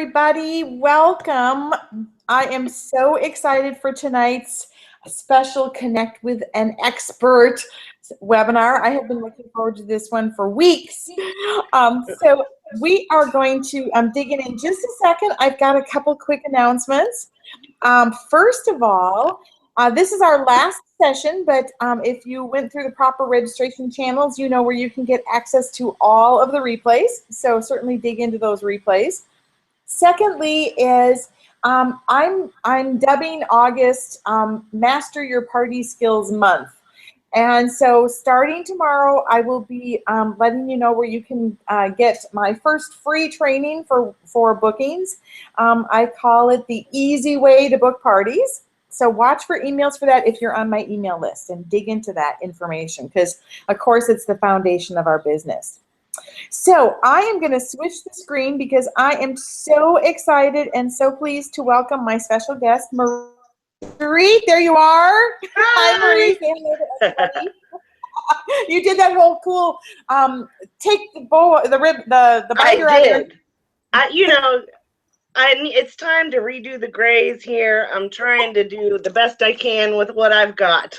Everybody, welcome. I am so excited for tonight's special Connect with an Expert webinar. I have been looking forward to this one for weeks. So we are going to dig in just a second. I've got a couple quick announcements. First of all, this is our last session, but if you went through the proper registration channels, you know where you can get access to all of the replays. So certainly dig into those replays. Secondly is I'm dubbing August Master Your Party Skills Month. And so starting tomorrow, I will be letting you know where you can get my first free training for bookings. I call it the easy way to book parties. So watch for emails for that if you're on my email list and dig into that information because, of course, it's the foundation of our business. So I am going to switch the screen because I am so excited and so pleased to welcome my special guest, Marie. There you are. Hi, Marie. Say hello to everybody. You did that whole cool take the bow, the binder I did. It's time to redo the grays here. I'm trying to do the best I can with what I've got.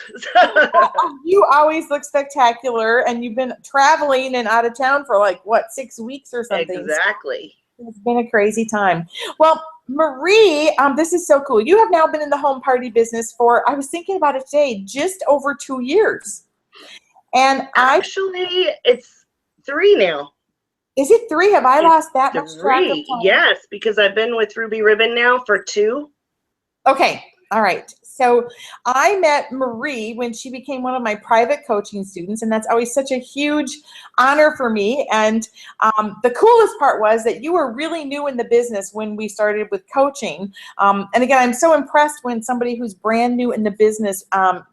You always look spectacular, and you've been traveling and out of town for like, what, 6 weeks or something? Exactly. So it's been a crazy time. Well, Marie, this is so cool. You have now been in the home party business for, I was thinking about it today, just over 2 years. And actually, it's 3 now. Is it 3? Have I lost that much track of time? Yes, because I've been with Ruby Ribbon now for 2. Okay, all right. So I met Marie when she became one of my private coaching students, and that's always such a huge honor for me. And the coolest part was that you were really new in the business when we started with coaching. And again, I'm so impressed when somebody who's brand new in the business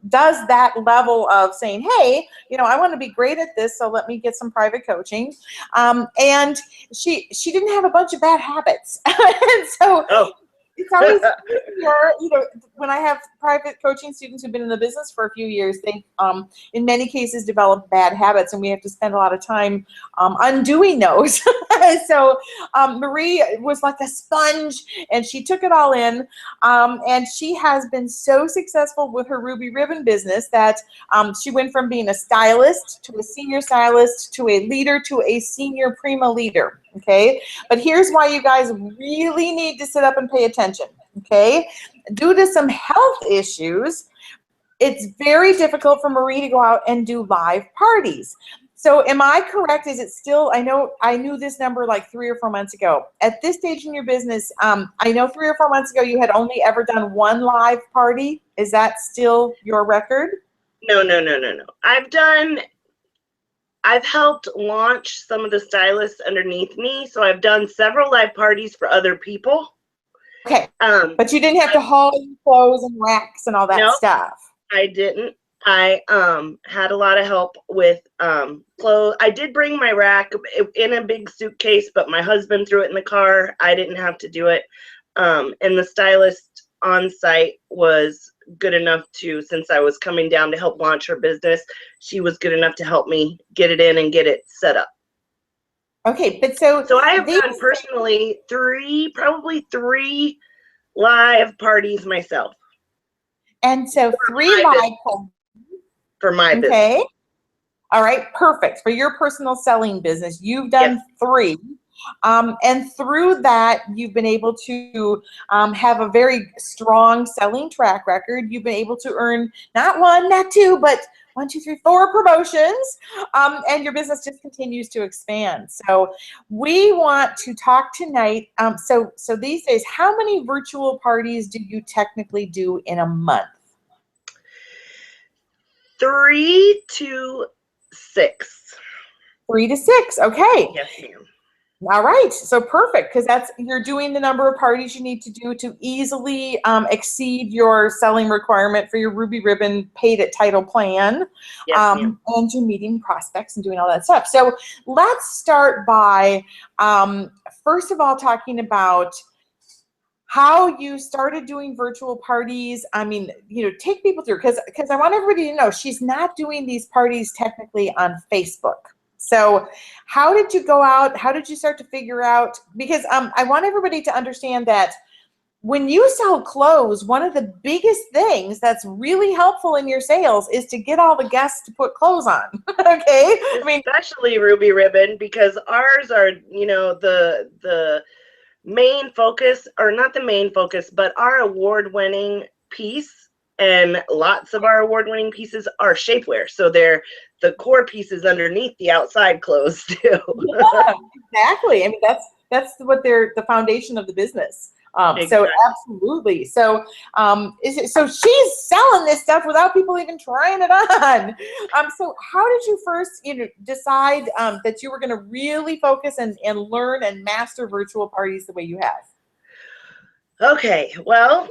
does that level of saying, hey, you know, I want to be great at this, so let me get some private coaching. And she didn't have a bunch of bad habits. And so it's always easier, you know, when I have private coaching students who've been in the business for a few years, they, in many cases, develop bad habits, and we have to spend a lot of time undoing those. So Marie was like a sponge, and she took it all in, and she has been so successful with her Ruby Ribbon business that she went from being a stylist to a senior stylist to a leader to a senior prima leader. Okay, but here's why you guys really need to sit up and pay attention. Okay, due to some health issues, it's very difficult for Marie to go out and do live parties. So am I correct? Is it still, I knew this number like 3 or 4 months ago. At this stage in your business, I know 3 or 4 months ago you had only ever done 1 live party. Is that still your record? No. I've helped launch some of the stylists underneath me, so I've done several live parties for other people. Okay, but you didn't have to haul in clothes and racks and all that stuff. I didn't. I had a lot of help with clothes. I did bring my rack in a big suitcase, but my husband threw it in the car. I didn't have to do it. And the stylist on site was good enough to, since I was coming down to help launch her business, she was good enough to help me get it in and get it set up. Okay, but so I have done personally probably 3 live parties myself. And so 3 live parties for my business. Okay. All right, perfect. For your personal selling business, you've done 3. And through that, you've been able to have a very strong selling track record. You've been able to earn not 1, not 2, but 1, 2, 3, 4 promotions, and your business just continues to expand. So we want to talk tonight. So these days, how many virtual parties do you technically do in a month? 3 to 6. 3 to 6. Okay. Yes, ma'am. All right, so perfect, because you're doing the number of parties you need to do to easily exceed your selling requirement for your Ruby Ribbon paid at title plan. Yes, and you're meeting prospects and doing all that stuff. So let's start by first of all talking about how you started doing virtual parties. I mean, you know, take people through, because I want everybody to know she's not doing these parties technically on Facebook. So how did you go out? How did you start to figure out? Because I want everybody to understand that when you sell clothes, one of the biggest things that's really helpful in your sales is to get all the guests to put clothes on. Okay? I mean, especially Ruby Ribbon, because ours are, you know, the main focus, or not the main focus, but our award-winning piece, and lots of our award-winning pieces are shapewear. So they're the core pieces underneath the outside clothes too. yeah, exactly. I mean, that's what they're the foundation of the business. So Exactly. absolutely. So so she's selling this stuff without people even trying it on. So how did you first decide that you were going to really focus and learn and master virtual parties the way you have? Okay, well,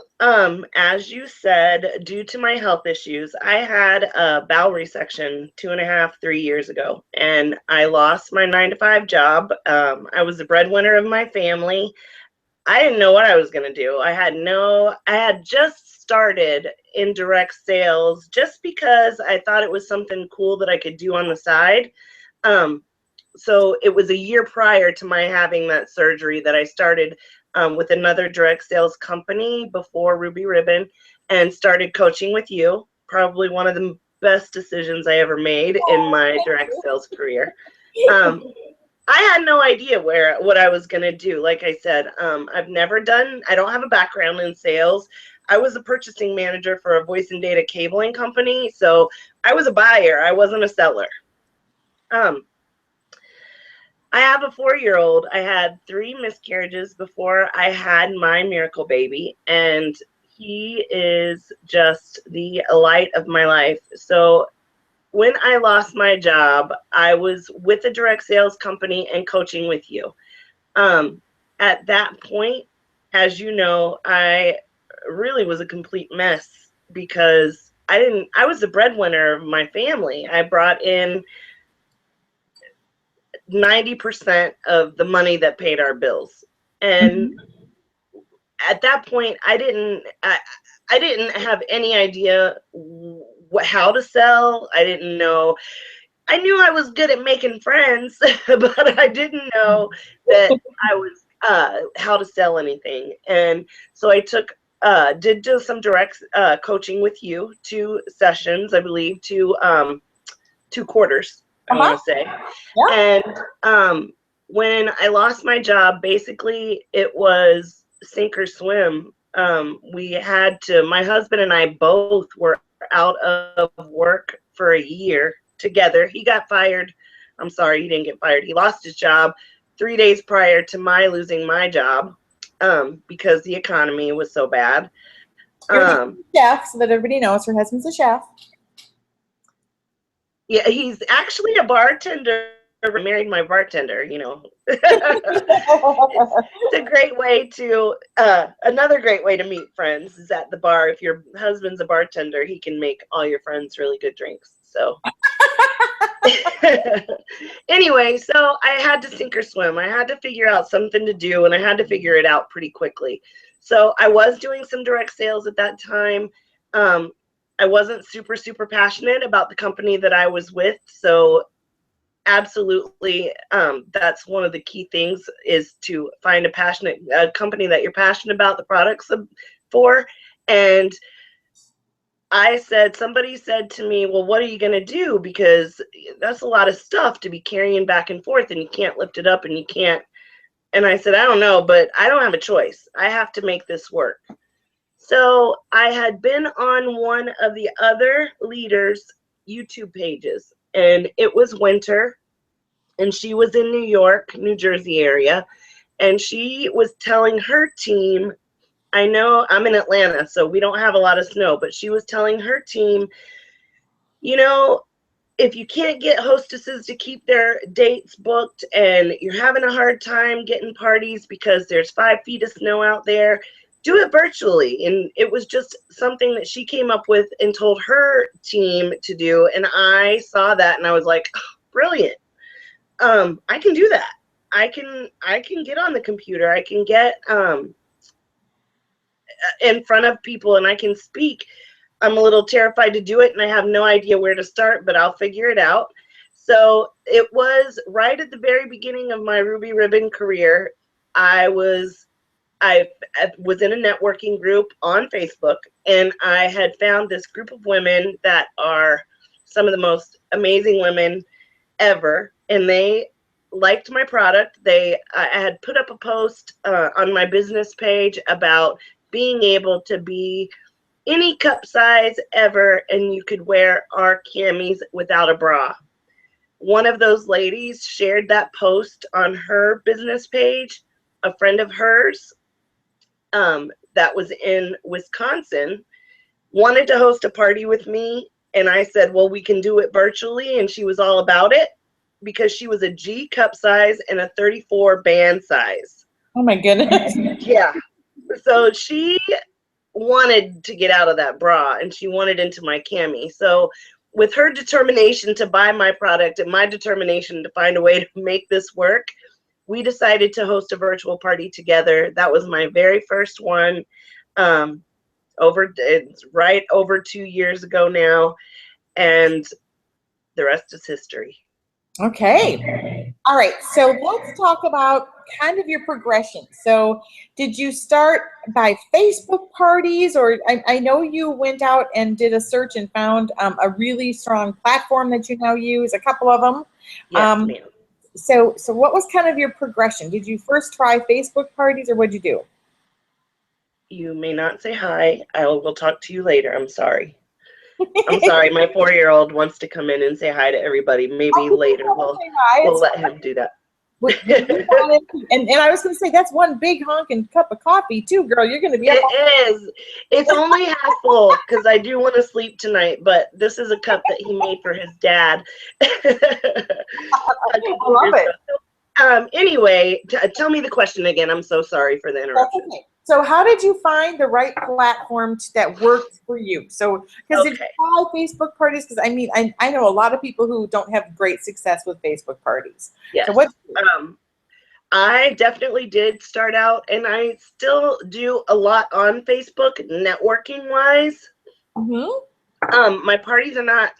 as you said, due to my health issues, I had a bowel resection 2.5, 3 years ago, and I lost my 9-to-5 job. I was the breadwinner of my family. I didn't know what I was going to do. I had just started in direct sales just because I thought it was something cool that I could do on the side. So it was a year prior to my having that surgery that I started with another direct sales company before Ruby Ribbon, and started coaching with you. Probably one of the best decisions I ever made in my direct sales career. I had no idea what I was going to do. Like I said, I don't have a background in sales. I was a purchasing manager for a voice and data cabling company. So I was a buyer. I wasn't a seller. I have a 4-year-old. I had 3 miscarriages before I had my miracle baby, and he is just the light of my life. So when I lost my job, I was with a direct sales company and coaching with you. At that point, as you know, I really was a complete mess because I was the breadwinner of my family. I brought in 90% of the money that paid our bills. And at that point, I didn't have any idea how to sell. I didn't know. I knew I was good at making friends, but I didn't know that I was how to sell anything. And so I did do some direct coaching with you, 2 sessions, I believe, 2 quarters, I want to say. Yeah. And when I lost my job, basically it was sink or swim. My husband and I both were out of work for a year together. He got fired. I'm sorry, he didn't get fired. He lost his job 3 days prior to my losing my job because the economy was so bad. Your husband's a chef, so that everybody knows her husband's a chef. Yeah, he's actually a bartender. I married my bartender, you know. It's a great way to another great way to meet friends is at the bar. If your husband's a bartender, he can make all your friends really good drinks. So anyway, so I had to sink or swim. I had to figure out something to do, and I had to figure it out pretty quickly. So I was doing some direct sales at that time. I wasn't super passionate about the company that I was with. So absolutely, that's one of the key things, is to find a company that you're passionate about the products for. And somebody said to me, well, what are you going to do? Because that's a lot of stuff to be carrying back and forth, and you can't lift it up, and you can't. And I said, I don't know, but I don't have a choice. I have to make this work. So I had been on one of the other leaders' YouTube pages, and it was winter, and she was in New York, New Jersey area, and she was telling her team, I know I'm in Atlanta, so we don't have a lot of snow, but she was telling her team, you know, if you can't get hostesses to keep their dates booked and you're having a hard time getting parties because there's 5 feet of snow out there, do it virtually. And it was just something that she came up with and told her team to do. And I saw that and I was like, oh, brilliant. I can do that. I can get on the computer. I can get in front of people and I can speak. I'm a little terrified to do it and I have no idea where to start, but I'll figure it out. So it was right at the very beginning of my Ruby Ribbon career. I was in a networking group on Facebook, and I had found this group of women that are some of the most amazing women ever, and they liked my product. I had put up a post on my business page about being able to be any cup size ever, and you could wear our camis without a bra. One of those ladies shared that post on her business page. A friend of hers that was in Wisconsin wanted to host a party with me, and I said, well, we can do it virtually, and she was all about it because she was a G cup size and a 34 band size. Oh my goodness. Yeah. So she wanted to get out of that bra, and she wanted into my cami. So with her determination to buy my product and my determination to find a way to make this work, we decided to host a virtual party together. That was my very first one. It's right over 2 years ago now, and the rest is history. Okay. All right. So let's talk about kind of your progression. So did you start by Facebook parties, or I know you went out and did a search and found a really strong platform that you now use, a couple of them. Yes, ma'am. So what was kind of your progression? Did you first try Facebook parties, or what'd you do? You may not say hi. I will talk to you later. I'm sorry. I'm sorry. My 4-year-old wants to come in and say hi to everybody. Maybe later we'll let him do that. And I was going to say, that's one big honking cup of coffee too, girl. You're going to be up. It is. It's only half full because I do want to sleep tonight, but this is a cup that he made for his dad. I love it. Anyway, tell me the question again. I'm so sorry for the interruption. Okay. So how did you find the right platform that worked for you? So, because did you try Facebook parties? Because I mean, I know a lot of people who don't have great success with Facebook parties. Yes. So what? I definitely did start out, and I still do a lot on Facebook, networking wise. Mm-hmm. My parties are not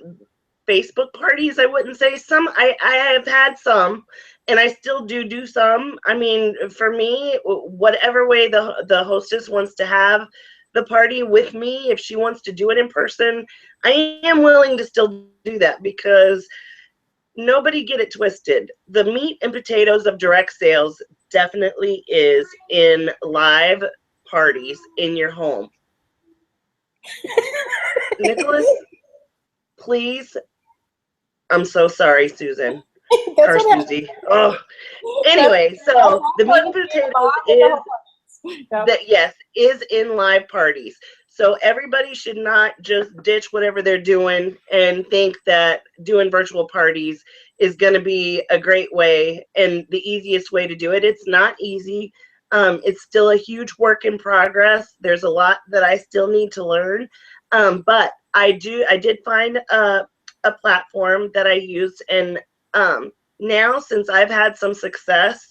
Facebook parties, I wouldn't say. Some I have had some, and I still do some. I mean, for me, whatever way the hostess wants to have the party with me, if she wants to do it in person, I am willing to still do that, because nobody get it twisted. The meat and potatoes of direct sales definitely is in live parties in your home. Nicholas, please. I'm so sorry, Susan. Or Susie. Oh, anyway, so the meat and potatoes is in live parties. So everybody should not just ditch whatever they're doing and think that doing virtual parties is going to be a great way and the easiest way to do it. It's not easy. It's still a huge work in progress. There's a lot that I still need to learn. But I did find a platform that I used, and now, since I've had some success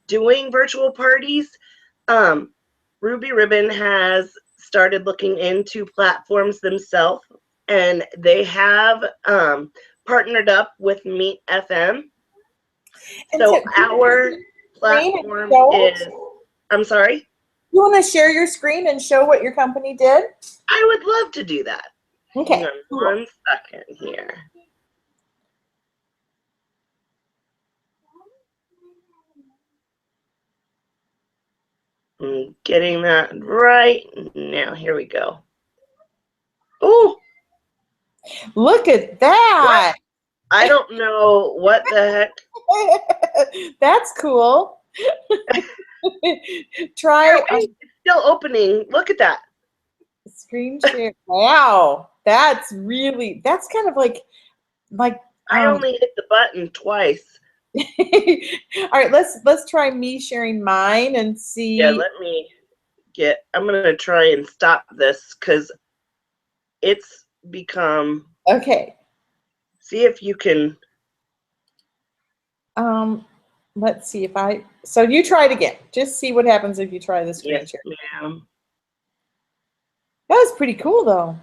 doing virtual parties, Ruby Ribbon has started looking into platforms themselves, and they have partnered up with Meet FM. So our platform is, I'm sorry? You want to share your screen and show what your company did? I would love to do that. Okay. Hang on 1 second here. I'm getting that right now. Here we go. Oh, look at that. What? I don't know what the heck. That's cool. Try. It's still opening. Look at that. Screen share. Wow. That's kind of like I only hit the button twice. All right, let's try me sharing mine and see. Yeah, I'm gonna try and stop this because it's become. Okay. See if you can. Let's see if so you try it again. Just see what happens if you try the screen share. Yes, ma'am. That was pretty cool though.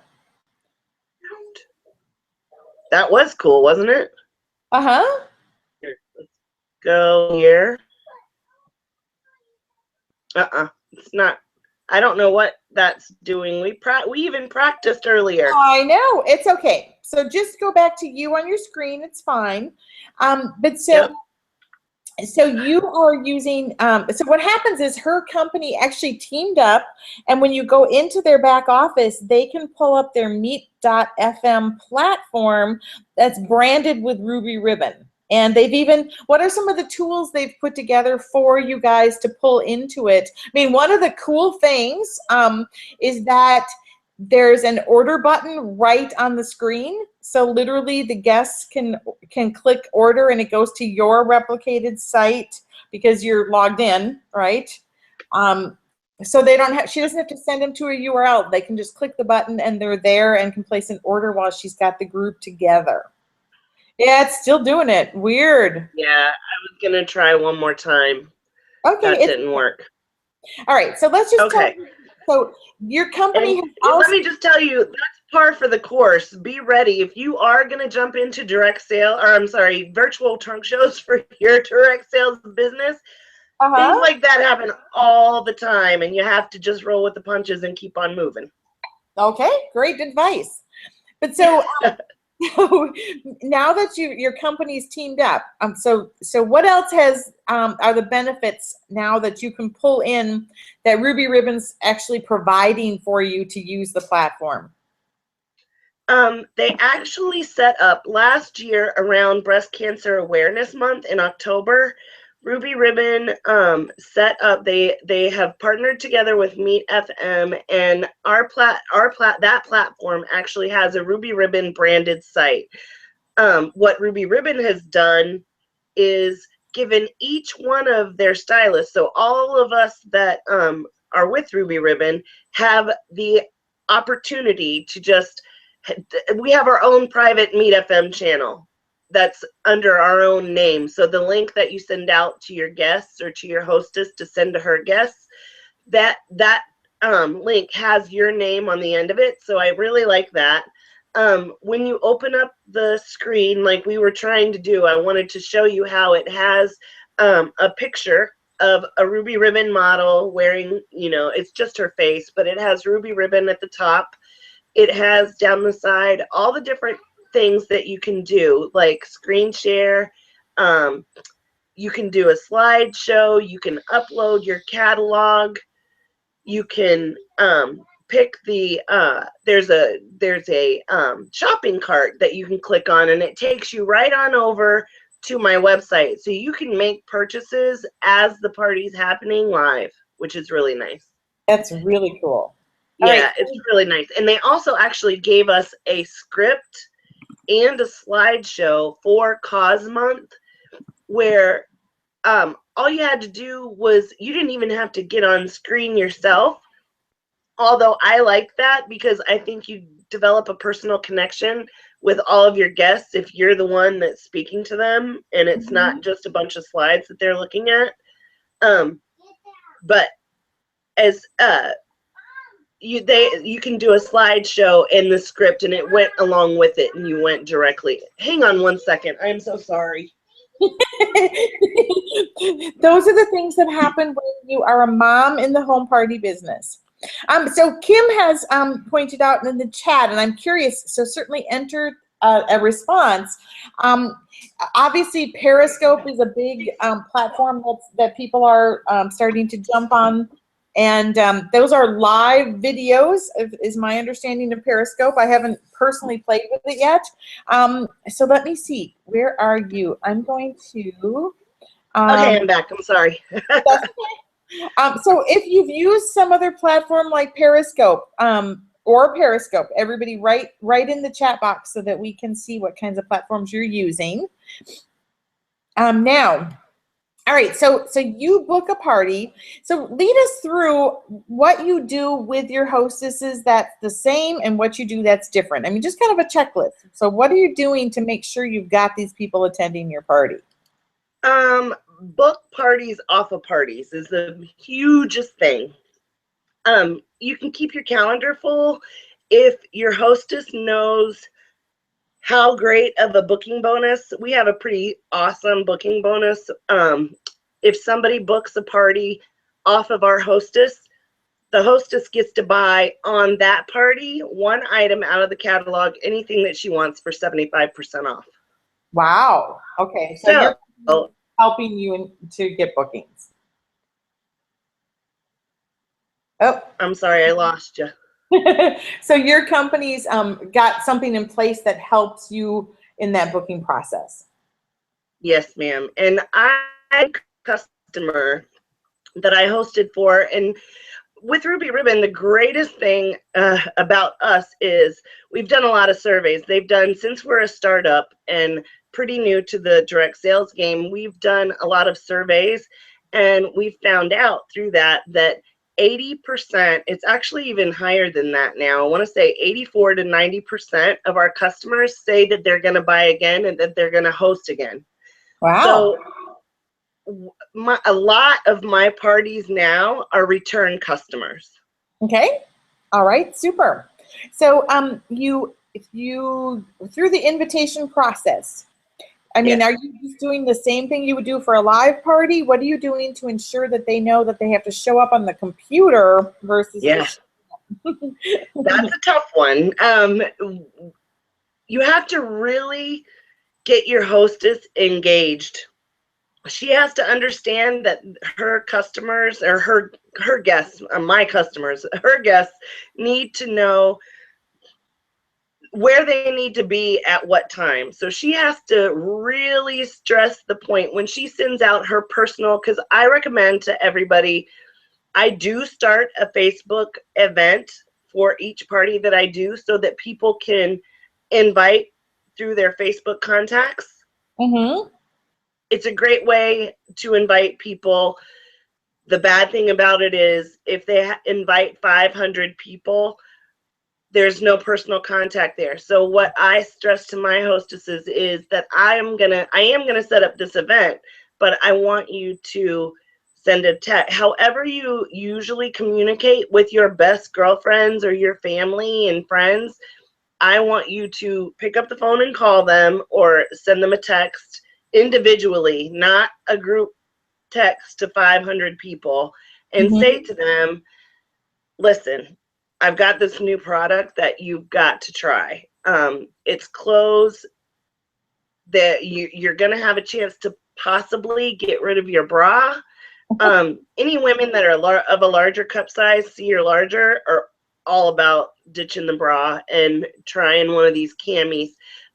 That was cool, wasn't it? Uh-huh. Here, let's go here. It's not. I don't know what that's doing. We even practiced earlier. I know. It's okay. So just go back to you on your screen. It's fine. But so Yep. so you are using so what happens is her company actually teamed up, and when you go into their back office, they can pull up their Meet.fm platform that's branded with Ruby Ribbon. And they've even, what are some of the tools they've put together for you guys to pull into it? I mean, one of the cool things is that there's an order button right on the screen. So literally the guests can click order and it goes to your replicated site because you're logged in, right? So they don't have, she doesn't have to send them to a URL. They can just click the button and they're there and can place an order while she's got the group together. Yeah, it's still doing it. Weird. Yeah, I was gonna try one more time. Okay, That didn't work. all right. So let's just Okay. so your company And has also, let me just tell you, that's par for the course. Be ready. If you are going to jump into direct sale, or I'm sorry, virtual trunk shows for your direct sales business, things like that happen all the time, and you have to just roll with the punches and keep on moving. Okay, great advice. But so, so now that your company's teamed up, so what else has are the benefits now that you can pull in that Ruby Ribbon's actually providing for you to use the platform? They actually set up last year around Breast Cancer Awareness Month in October. Ruby Ribbon set up. They have partnered together with Meet FM, and that platform actually has a Ruby Ribbon branded site. What Ruby Ribbon has done is given each one of their stylists. So all of us that are with Ruby Ribbon have the opportunity to just. We have our own private Meet FM channel that's under our own name. So the link that you send out to your guests or to your hostess to send to her guests, that link has your name on the end of it. So I really like that. When you open up the screen, like we were trying to do, I wanted to show you how it has a picture of a Ruby Ribbon model wearing, it's just her face, but it has Ruby Ribbon at the top. It has down the side all the different things that you can do, like screen share. You can do a slideshow. You can upload your catalog. You can pick the there's a shopping cart that you can click on, and it takes you right on over to my website, so you can make purchases as the party's happening live, which is really nice. That's really cool. Yeah, it's really nice. And they also actually gave us a script and a slideshow for Cause Month where all you had to do was, you didn't even have to get on screen yourself. Although I like that because I think you develop a personal connection with all of your guests if you're the one that's speaking to them and it's not just a bunch of slides that they're looking at. But as you can do a slideshow in the script and it went along with it and you went directly. Hang on one second. I am so sorry. Those are the things that happen when you are a mom in the home party business. So Kim has pointed out in the chat, and I'm curious, so certainly enter a response. Obviously, Periscope is a big platform that people are starting to jump on. And those are live videos, is my understanding of Periscope. I haven't personally played with it yet. So let me see. Where are you? I'm going to. Okay, I'm back. I'm sorry. So if you've used some other platform like Periscope or Periscope, everybody write in the chat box so that we can see what kinds of platforms you're using. Now. All right, so you book a party. So lead us through what you do with your hostesses that's the same and what you do that's different. I mean, just kind of a checklist. So what are you doing to make sure you've got these people attending your party? Book parties off of parties is the hugest thing. You can keep your calendar full if your hostess knows how great of a booking bonus. We have a pretty awesome booking bonus. If somebody books a party off of our hostess, the hostess gets to buy on that party one item out of the catalog, anything that she wants, for 75% off. Wow. Okay. So So, you're helping you to get bookings. Oh. I'm sorry, I lost you. So your company's got something in place that helps you in that booking process. Yes, ma'am. And I had a customer that I hosted for, and with Ruby Ribbon, the greatest thing about us is we've done a lot of surveys. They've done, since we're a startup and pretty new to the direct sales game, we've done a lot of surveys, and we found out through that 80%, it's actually even higher than that now. I want to say 84 to 90% of our customers say that they're going to buy again and that they're going to host again. Wow. So a lot of my parties now are return customers. Okay. All right. Super. So you through the invitation process, I mean, Yes. are you just doing the same thing you would do for a live party? What are you doing to ensure that they know that they have to show up on the computer versus Yes. That's a tough one. You have to really get your hostess engaged. She has to understand that her customers, or her guests, my customers, her guests need to know where they need to be at what time. So she has to really stress the point when she sends out her personal, because I recommend to everybody, I do start a Facebook event for each party that I do so that people can invite through their Facebook contacts. Mm-hmm. It's a great way to invite people. The bad thing about it is if they invite 500 people, there's no personal contact there. So what I stress to my hostesses is that I am gonna set up this event, but I want you to send a text. However you usually communicate with your best girlfriends or your family and friends, I want you to pick up the phone and call them or send them a text individually, not a group text to 500 people, and Mm-hmm. say to them, listen, I've got this new product that you've got to try. It's clothes that you're going to have a chance to possibly get rid of your bra. Any women that are of a larger cup size, C or larger, are all about ditching the bra and trying one of these camis.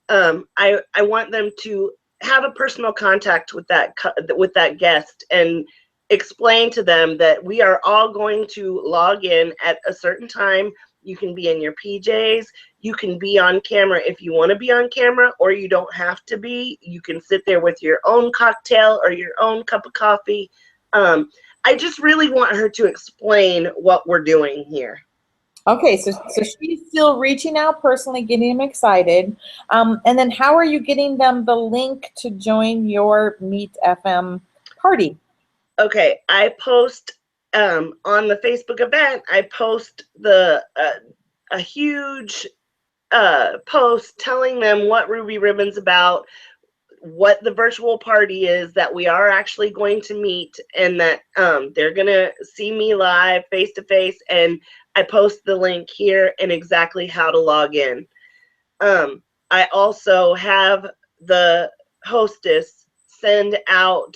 I want them to have a personal contact with that guest and explain to them that we are all going to log in at a certain time. You can be in your PJs. You can be on camera if you want to be on camera, or you don't have to be. You can sit there with your own cocktail or your own cup of coffee. I just really want her to explain what we're doing here. Okay, so she's still reaching out personally, getting them excited. And then how are you getting them the link to join your Meet FM party? Okay, I post on the Facebook event, I post a huge post telling them what Ruby Ribbon's about, what the virtual party is, that we are actually going to meet, and that they're going to see me live face to face, and I post the link here and exactly how to log in. I also have the hostess send out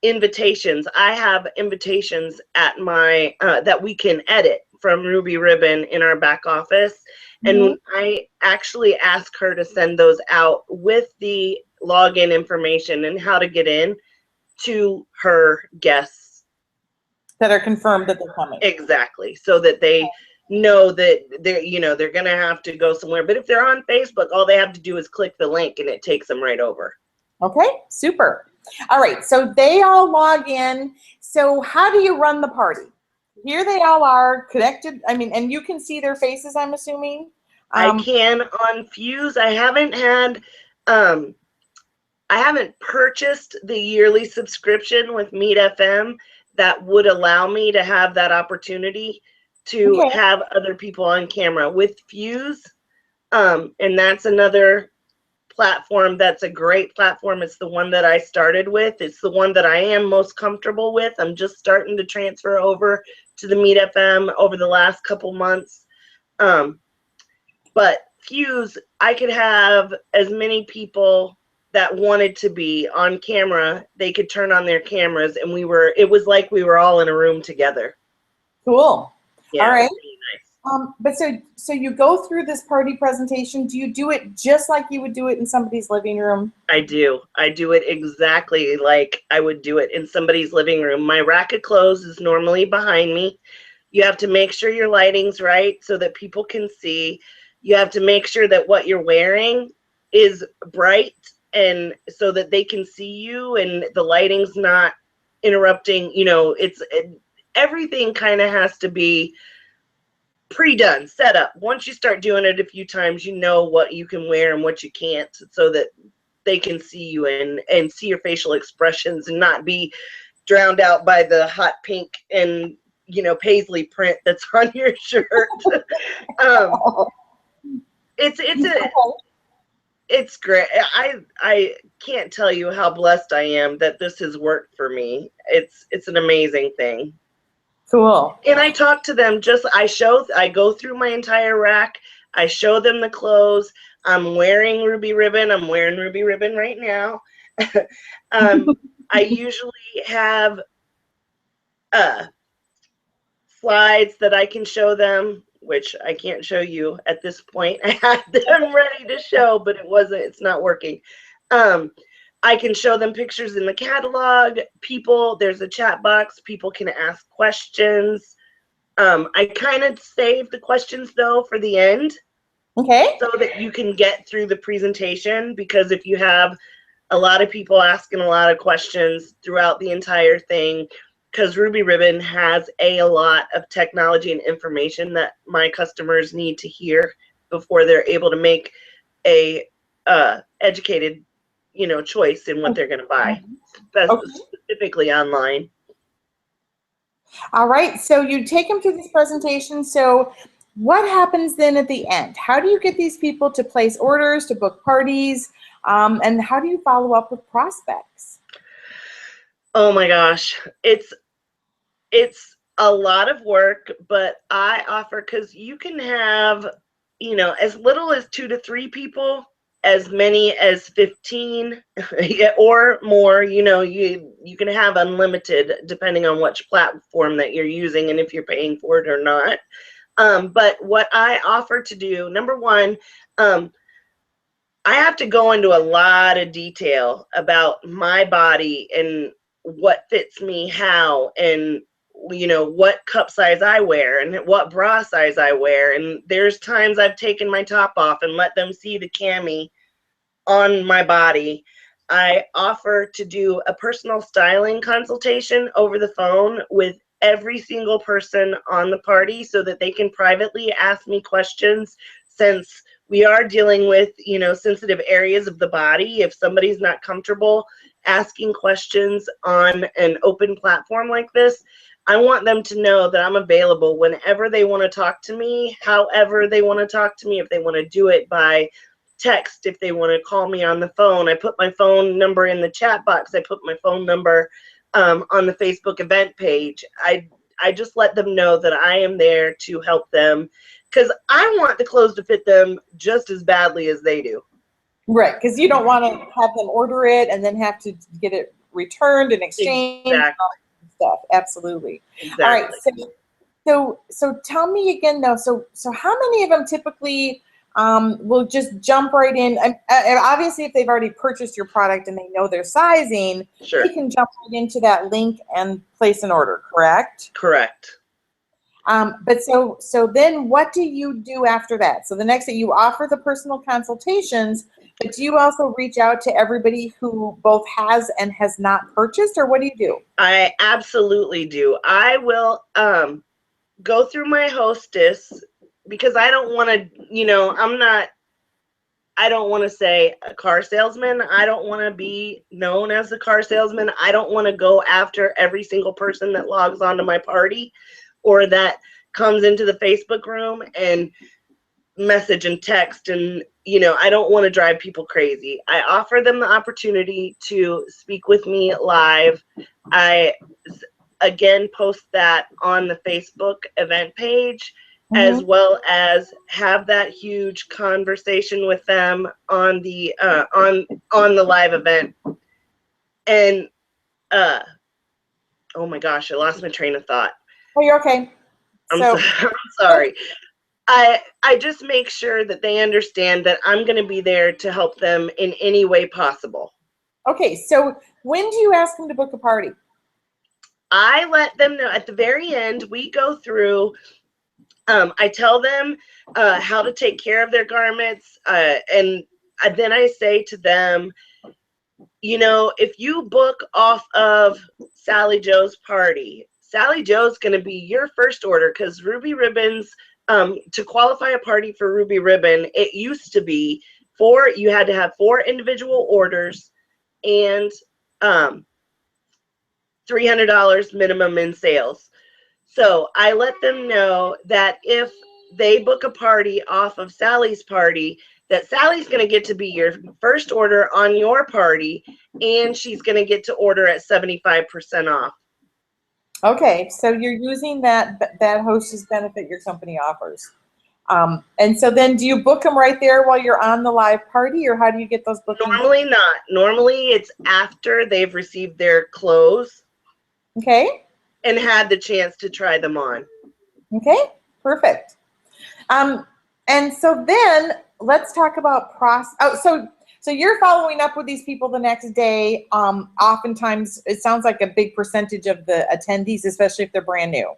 invitations. I have invitations at my that we can edit from Ruby Ribbon in our back office. Mm-hmm. And I actually ask her to send those out with the login information and how to get in to her guests. That are confirmed that they're coming. Exactly. So that they know that they're going to have to go somewhere. But if they're on Facebook, all they have to do is click the link and it takes them right over. Okay, super. All right, so they all log in. So how do you run the party? Here they all are connected. I mean, and you can see their faces, I'm assuming. I can on Fuse. I haven't purchased the yearly subscription with Meet FM that would allow me to have that opportunity to have other people on camera with Fuse. And that's another platform that's a great platform. It's the one that I started with. It's the one that I am most comfortable with. I'm just starting to transfer over to the Meet FM over the last couple months. But Fuse, I could have as many people that wanted to be on camera. They could turn on their cameras, and it was like we were all in a room together. Cool. Yeah, All right. really nice. But so you go through this party presentation. Do you do it just like you would do it in somebody's living room? I do. I do it exactly like I would do it in somebody's living room. My rack of clothes is normally behind me. You have to make sure your lighting's right so that people can see. You have to make sure that what you're wearing is bright and so that they can see you and the lighting's not interrupting. Everything kind of has to be pre-done, set up. Once you start doing it a few times, you know what you can wear and what you can't, so that they can see you and see your facial expressions and not be drowned out by the hot pink and paisley print that's on your shirt. It's great. I can't tell you how blessed I am that this has worked for me. It's an amazing thing. Cool. And I talk to them I go through my entire rack. I show them the clothes. I'm wearing Ruby Ribbon. I'm wearing Ruby Ribbon right now. I usually have slides that I can show them, which I can't show you at this point. I had them ready to show, but it's not working. I can show them pictures in the catalog. There's a chat box. People can ask questions. I kind of save the questions though for the end. Okay. So that you can get through the presentation, because if you have a lot of people asking a lot of questions throughout the entire thing, because Ruby Ribbon has a lot of technology and information that my customers need to hear before they're able to make a educated choice in what they're going to buy, specifically online. All right, so you take them through this presentation. So what happens then at the end? How do you get these people to place orders, to book parties, and how do you follow up with prospects? Oh my gosh, it's a lot of work, but I offer, because you can have as little as 2 to 3 people, as many as 15 or more. You can have unlimited depending on which platform that you're using and if you're paying for it or not. But what I offer to do, number one, I have to go into a lot of detail about my body and what fits me how, and what cup size I wear and what bra size I wear. And there's times I've taken my top off and let them see the cami on my body. I offer to do a personal styling consultation over the phone with every single person on the party, so that they can privately ask me questions, since we are dealing with sensitive areas of the body. If somebody's not comfortable asking questions on an open platform like this, I want them to know that I'm available whenever they want to talk to me, however they want to talk to me. If they want to do it by text, if they want to call me on the phone, I put my phone number in the chat box. I put my phone number on the Facebook event page. I just let them know that I am there to help them, because I want the clothes to fit them just as badly as they do. Right, because you don't want to have them order it and then have to get it returned and exchanged. Exactly. Stuff. Absolutely. Exactly. All right. So tell me again though. So how many of them typically will just jump right in? And obviously, if they've already purchased your product and they know their sizing, sure, they can jump right into that link and place an order. Correct. Correct. But so then what do you do after that? So the next day you offer the personal consultations, but do you also reach out to everybody who both has and has not purchased, or what do you do? I absolutely do. I will go through my hostess, because I don't want to, I don't want to say a car salesman. I don't want to be known as a car salesman. I don't want to go after every single person that logs onto my party or that comes into the Facebook room and message and text, and you know, I don't want to drive people crazy. I offer them the opportunity to speak with me live. I again post that on the Facebook event page, as well as have that huge conversation with them on the live event. And oh my gosh, I lost my train of thought. Oh, you're okay. I'm sorry. I just make sure that they understand that I'm going to be there to help them in any way possible. Okay, so when do you ask them to book a party? I let them know at the very end. We go through, I tell them how to take care of their garments, and then I say to them, you know, if you book off of Sally Joe's party, Sally Joe's going to be your first order, because Ruby Ribbons, to qualify a party for Ruby Ribbon, it used to be you had to have 4 individual orders and $300 minimum in sales. So I let them know that if they book a party off of Sally's party, that Sally's going to get to be your first order on your party, and she's going to get to order at 75% off. Okay, so you're using that hostess benefit your company offers. And so then do you book them right there while you're on the live party, or how do you get those bookings? Normally not. Normally it's after they've received their clothes. Okay. And had the chance to try them on. Okay, perfect. And so then let's talk about so you're following up with these people the next day. Oftentimes it sounds like a big percentage of the attendees, especially if they're brand new.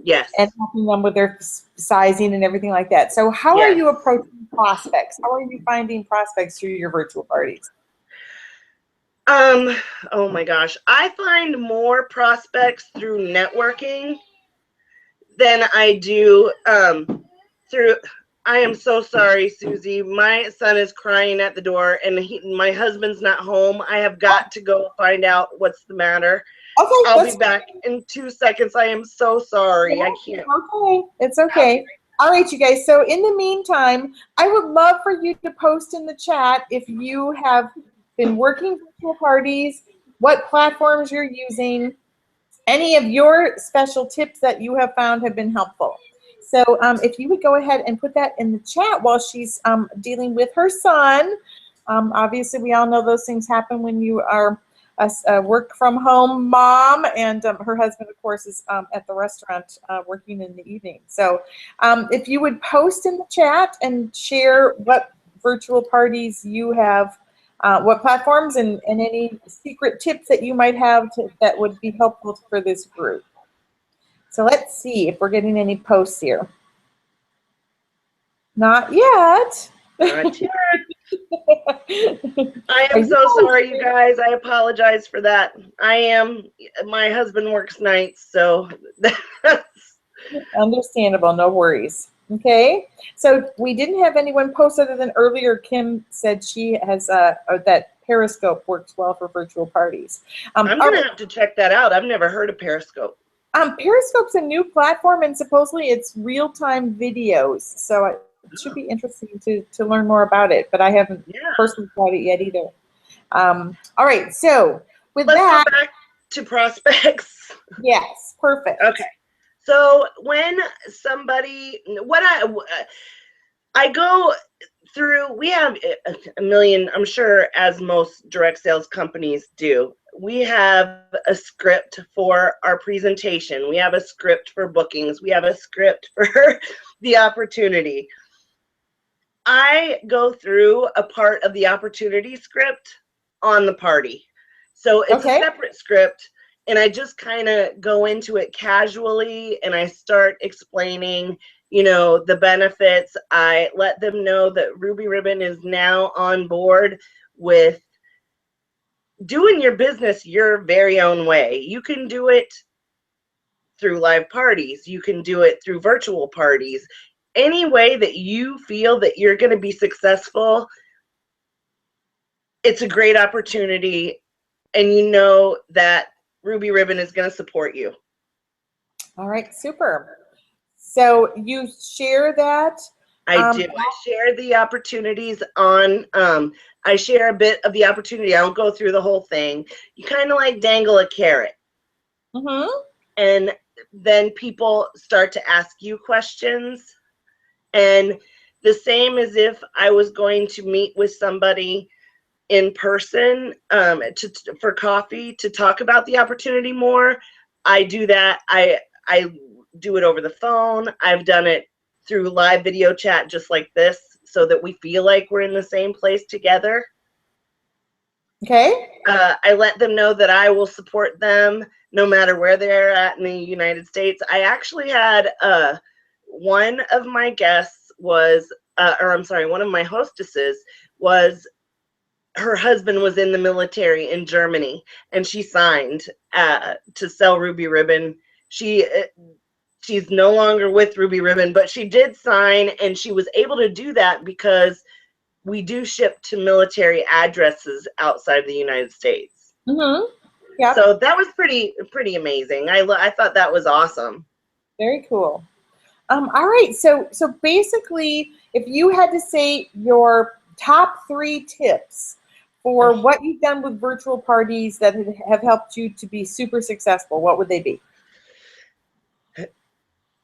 Yes. And helping them with their sizing and everything like that. So how are you approaching prospects? How are you finding prospects through your virtual parties? Oh my gosh. I find more prospects through networking than I do through. I am so sorry, Susie. My son is crying at the door, and my husband's not home. I have got to go find out what's the matter. Okay, I'll be back in 2 seconds. I am so sorry. I can't. Okay, it's okay. All right, you guys. So in the meantime, I would love for you to post in the chat if you have been working virtual parties, what platforms you're using, any of your special tips that you have found have been helpful. So if you would go ahead and put that in the chat while she's dealing with her son. Obviously, we all know those things happen when you are a work from home mom, and her husband, of course, is at the restaurant working in the evening. So if you would post in the chat and share what virtual parties you have, what platforms, and any secret tips that you might have that would be helpful for this group. So let's see if we're getting any posts here. Not yet. Not yet. I am so sorry, you guys. I apologize for that. My husband works nights, so that's understandable. No worries. Okay, so we didn't have anyone post other than earlier. Kim said she has that Periscope works well for virtual parties. I'm gonna have to check that out. I've never heard of Periscope. Periscope's a new platform, and supposedly it's real-time videos. So it should be interesting to learn more about it. But I haven't personally tried it yet either. All right, so let's go back to prospects. Yes, perfect. Okay. So when somebody, I go through, we have a million, I'm sure, as most direct sales companies do. We have a script for our presentation. We have a script for bookings. We have a script for the opportunity. I go through a part of the opportunity script on the party. So it's a separate script. And I just kind of go into it casually, and I start explaining, you know, the benefits. I let them know that Ruby Ribbon is now on board with doing your business your very own way. You can do it through live parties. You can do it through virtual parties. Any way that you feel that you're going to be successful, it's a great opportunity, and you know that Ruby Ribbon is going to support you. All right, super. So you share that I do. I share the opportunities on, I share a bit of the opportunity. I don't go through the whole thing. You kind of like dangle a carrot. Mm-hmm. And then people start to ask you questions. And the same as if I was going to meet with somebody in person for coffee to talk about the opportunity more. I do that. I do it over the phone. I've done it through live video chat just like this so that we feel like we're in the same place together. Okay. I let them know that I will support them no matter where they're at in the United States. I actually had one of my guests was, one of my hostesses was, her husband was in the military in Germany, and she signed to sell Ruby Ribbon. She's no longer with Ruby Ribbon, but she did sign, and she was able to do that because we do ship to military addresses outside the United States. Mm-hmm. Yeah. So that was pretty amazing. I thought that was awesome. Very cool. All right. So basically, if you had to say your top 3 tips for what you've done with virtual parties that have helped you to be super successful, what would they be?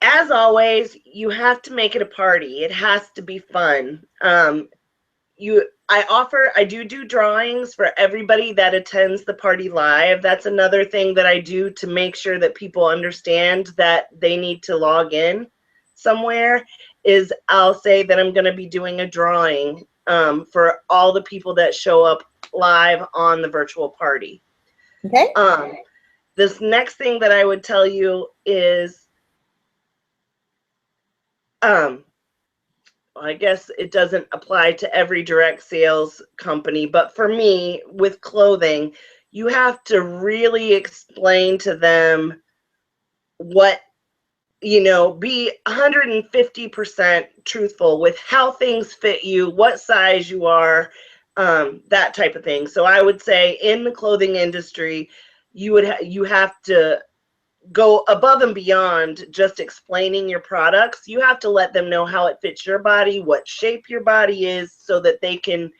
As always, you have to make it a party. It has to be fun. I do drawings for everybody that attends the party live. That's another thing that I do to make sure that people understand that they need to log in somewhere, is I'll say that I'm going to be doing a drawing for all the people that show up live on the virtual party. Okay. This next thing that I would tell you is, I guess it doesn't apply to every direct sales company, but for me, with clothing, you have to really explain to them what, be 150% truthful with how things fit you, what size you are, that type of thing. So I would say in the clothing industry, you have to go above and beyond just explaining your products. You have to let them know how it fits your body, what shape your body is, so that they can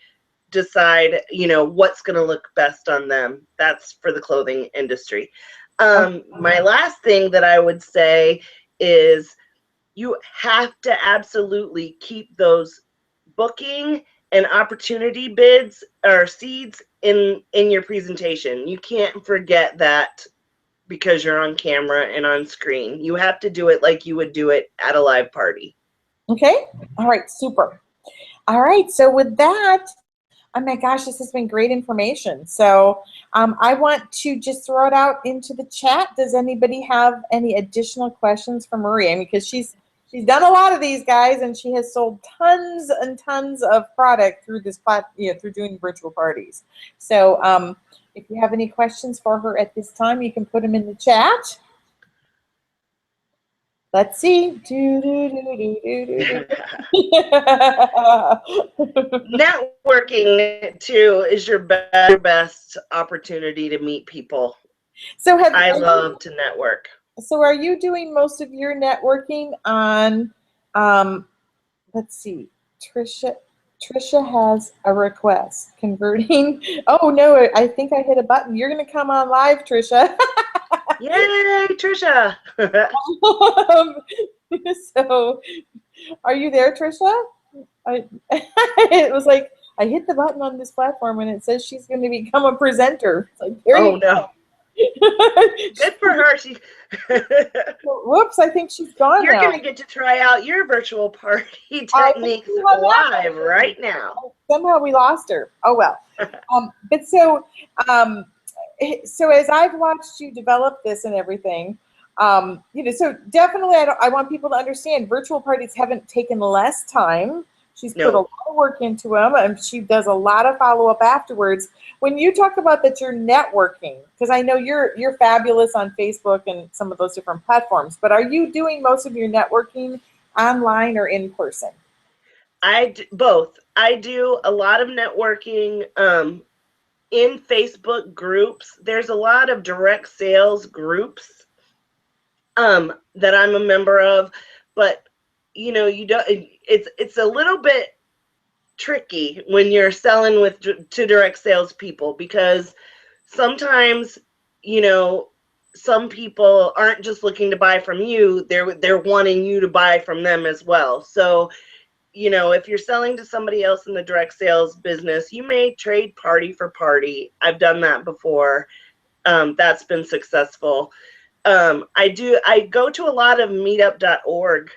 decide, what's going to look best on them. That's for the clothing industry. My last thing that I would say is you have to absolutely keep those booking and opportunity bids or seeds in your presentation. You can't forget that because you're on camera and on screen. You have to do it like you would do it at a live party. Okay. All right. Super. All right. So with that, oh my gosh, this has been great information. So I want to just throw it out into the chat. Does anybody have any additional questions for Marie? I mean, because she's done a lot of these, guys, and she has sold tons and tons of product through this through doing virtual parties. So if you have any questions for her at this time, you can put them in the chat. Let's see. Networking too is your best opportunity to meet people. So I love to network. So are you doing most of your networking on, let's see, Trisha has a request, converting. Oh no, I think I hit a button. You're going to come on live, Trisha. Yay, Trisha. So are you there, Trisha? It was like, I hit the button on this platform and it says she's going to become a presenter. It's like, oh no. Good for her. She whoops, I think she's gone. You're going to get to try out your virtual party techniques live right now. Somehow we lost her. Oh well. But so as I've watched you develop this and everything, so definitely I want people to understand virtual parties haven't taken less time. She's put a lot of work into them, and she does a lot of follow-up afterwards. When you talk about that you're networking, because I know you're fabulous on Facebook and some of those different platforms, but are you doing most of your networking online or in person? Both. I do a lot of networking in Facebook groups. There's a lot of direct sales groups that I'm a member of, but you know, you don't, it's a little bit tricky when you're selling with to direct sales people, because sometimes, you know, some people aren't just looking to buy from you, they're wanting you to buy from them as well. So, you know, if you're selling to somebody else in the direct sales business, you may trade party for party. I've done that before. That's been successful. I go to a lot of meetup.org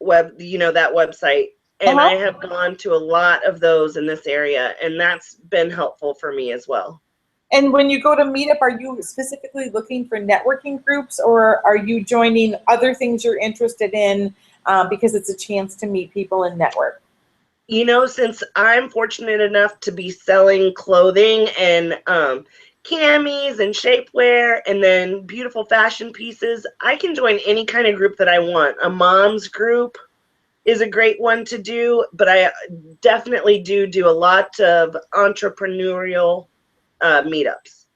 that website, and I Uh-huh. have gone to a lot of those in this area, and that's been helpful for me as well. And when you go to Meetup, are you specifically looking for networking groups, or are you joining other things you're interested in because it's a chance to meet people and network? You know, since I'm fortunate enough to be selling clothing and camis and shapewear and then beautiful fashion pieces, I can join any kind of group that I want. A mom's group is a great one to do, but I definitely do a lot of entrepreneurial meetups.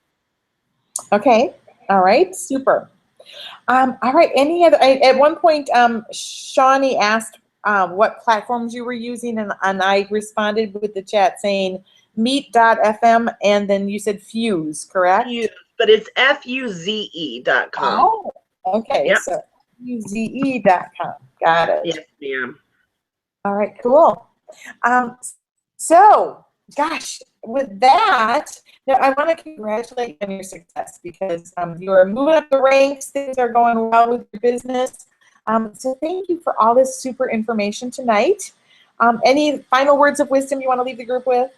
Okay. All right. Super. All right. Any other? At one point, Shawnee asked what platforms you were using, and I responded with the chat saying Meet.fm, and then you said Fuse, correct? But it's fuze.com. Oh, okay. Yep. So fuze.com. Got it. Yes, ma'am. All right. Cool. Um, so, gosh, with that, now I want to congratulate you on your success, because you're moving up the ranks. Things are going well with your business. So thank you for all this super information tonight. Any final words of wisdom you want to leave the group with?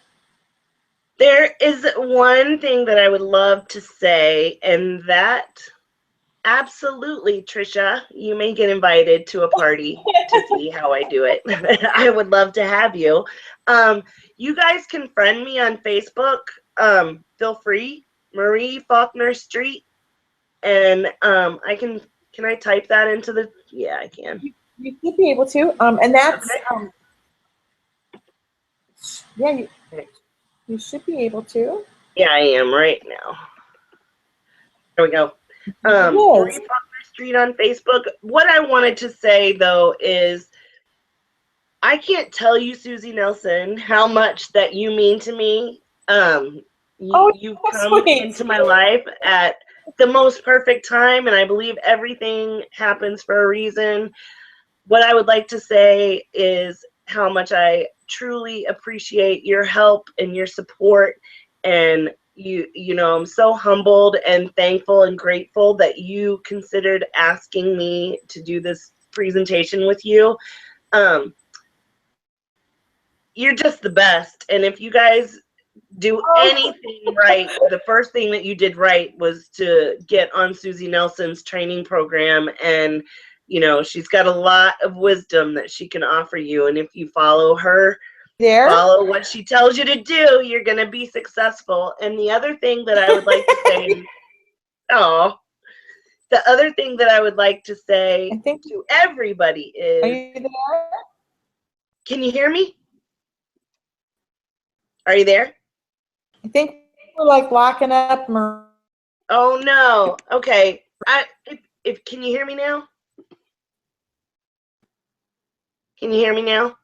There is one thing that I would love to say, and that absolutely, Trisha, you may get invited to a party to see how I do it. I would love to have you. You guys can friend me on Facebook. Feel free, Marie Faulkner Street, and can I type that into the? Yeah, I can. You should be able to. And that's Okay. yeah, you should be able to. Yeah, I am right now. There we go. Marie Yes. Faulkner Street on Facebook. What I wanted to say though is, I can't tell you, Susie Nelson, how much that you mean to me. You've That's come sweet. into my life at the most perfect time, and I believe everything happens for a reason. What I would like to say is how much I truly appreciate your help and your support, and you know, I'm so humbled and thankful and grateful that you considered asking me to do this presentation with you. You're just the best, and if you guys do anything right, the first thing that you did right was to get on Susie Nelson's training program, and you know, she's got a lot of wisdom that she can offer you, and if you follow her, follow what she tells you to do, you're going to be successful. And the other thing that I would like to say, the other thing that I would like to say to everybody is, are you there? can you hear me? Are you there? I think we're like locking up. Oh no. Okay. If can you hear me now? Can you hear me now?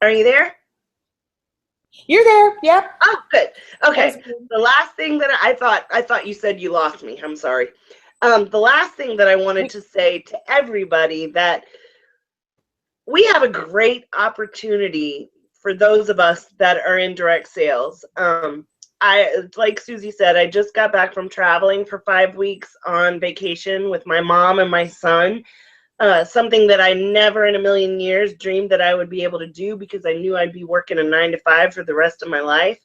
Are you there? You're there. Yep. Oh, good. Okay. The last thing that I thought you said you lost me. I'm sorry. The last thing that I wanted to say to everybody, that we have a great opportunity for those of us that are in direct sales. Like Susie said, I just got back from traveling for 5 weeks on vacation with my mom and my son. Something that I never in a million years dreamed that I would be able to do, because I knew I'd be working a 9-to-5 for the rest of my life.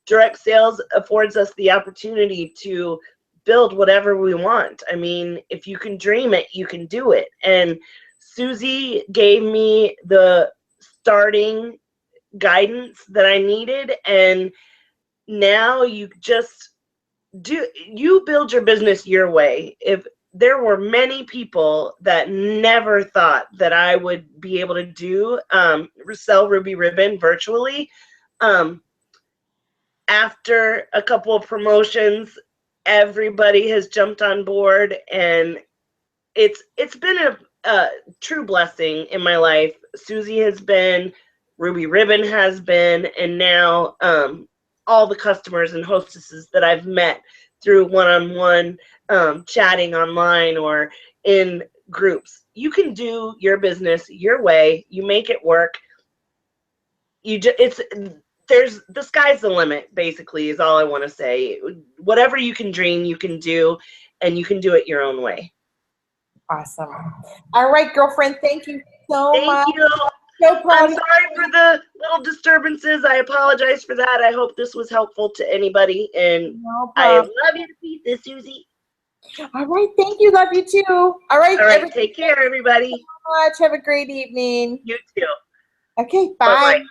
Direct sales affords us the opportunity to build whatever we want. I mean, if you can dream it, you can do it. And Susie gave me the starting guidance that I needed, and now you just you build your business your way. If there were many people that never thought that I would be able to do sell Ruby Ribbon virtually. After a couple of promotions, everybody has jumped on board, and it's been a true blessing in my life. Susie has been, Ruby Ribbon has been, and now all the customers and hostesses that I've met through one-on-one chatting online or in groups. You can do your business your way. You make it work. The sky's the limit, basically, is all I want to say. Whatever you can dream, you can do, and you can do it your own way. Awesome. All right, girlfriend, thank you so much. Thank you. So proud I'm sorry for the little disturbances. I apologize for that. I hope this was helpful to anybody, and no I problem. love you to pieces, Susie. All right, thank you. Love you too. All right, All right, take care, everybody. so much. Have a great evening. You too. Okay, bye. Bye-bye.